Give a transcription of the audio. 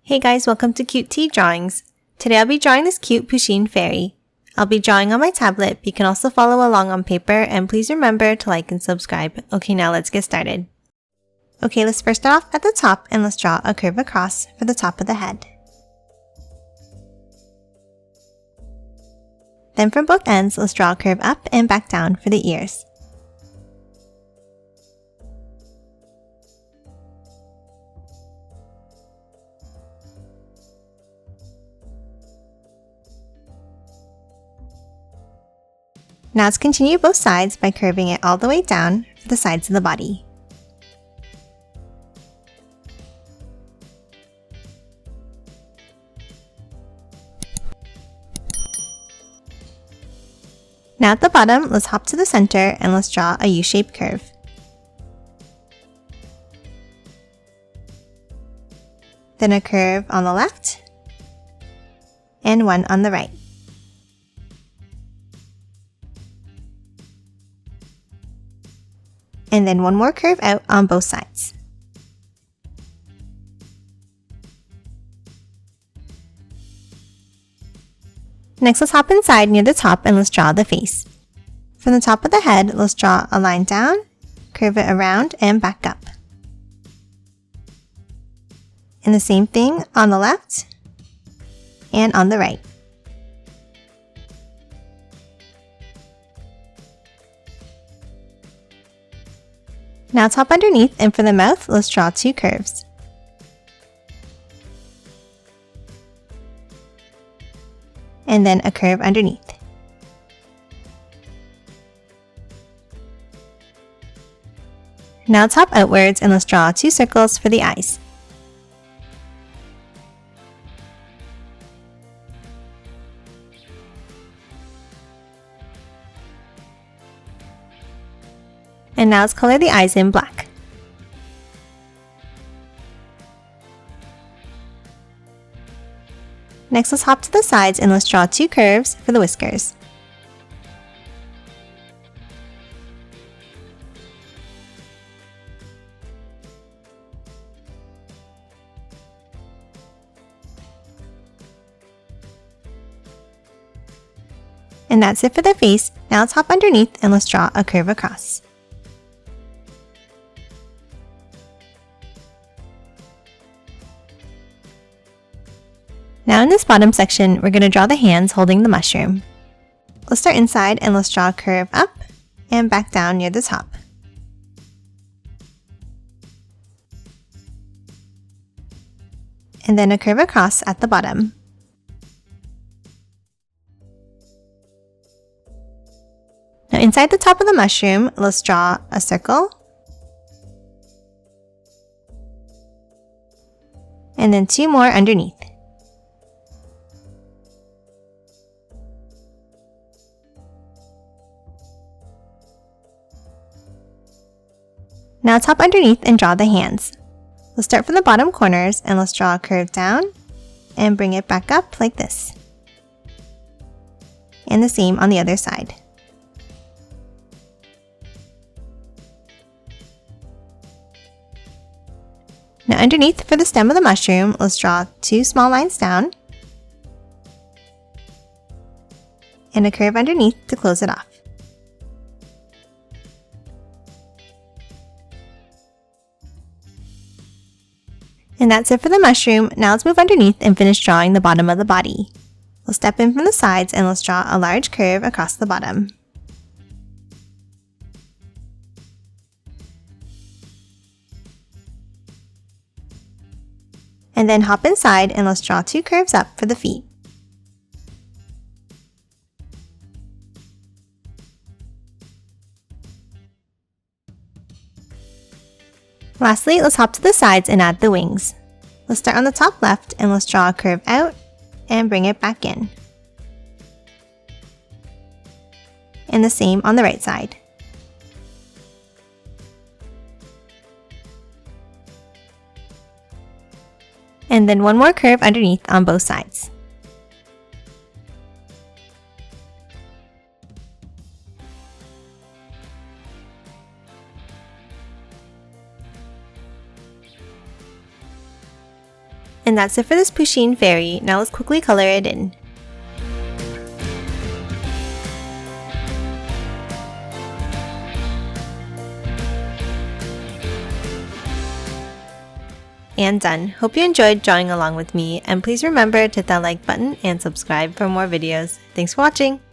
Hey guys, welcome to Cute Tea Drawings. Today I'll be drawing this cute Pusheen fairy. I'll be drawing on my tablet, but you can also follow along on paper, and please remember to like and subscribe. Okay, now let's get started. Okay, let's first start off at the top and let's draw a curve across for the top of the head. Then from both ends, let's draw a curve up and back down for the ears. Now let's continue both sides by curving it all the way down for the sides of the body. Now at the bottom, let's hop to the center and let's draw a U-shaped curve. Then a curve on the left and one on the right. And then one more curve out on both sides. Next, let's hop inside near the top and let's draw the face. From the top of the head, let's draw a line down, curve it around, and back up. And the same thing on the left and on the right. Now top underneath, and for the mouth, let's draw two curves. And then a curve underneath. Now top outwards, and let's draw two circles for the eyes. And now let's color the eyes in black. Next, let's hop to the sides and let's draw two curves for the whiskers. And that's it for the face. Now let's hop underneath and let's draw a curve across. Now in this bottom section, we're going to draw the hands holding the mushroom. Let's start inside and let's draw a curve up and back down near the top. And then a curve across at the bottom. Now inside the top of the mushroom, let's draw a circle. And then two more underneath. Now top underneath and draw the hands. Let's start from the bottom corners and let's draw a curve down and bring it back up like this. And the same on the other side. Now underneath for the stem of the mushroom, let's draw two small lines down and a curve underneath to close it off. And that's it for the mushroom. Now let's move underneath and finish drawing the bottom of the body. We'll step in from the sides and let's draw a large curve across the bottom. And then hop inside and let's draw two curves up for the feet. Lastly, let's hop to the sides and add the wings. Let's start on the top left and let's draw a curve out and bring it back in. And the same on the right side. And then one more curve underneath on both sides. And that's it for this Pusheen fairy. Now let's quickly color it in. And done. Hope you enjoyed drawing along with me, and please remember to hit that like button and subscribe for more videos. Thanks for watching!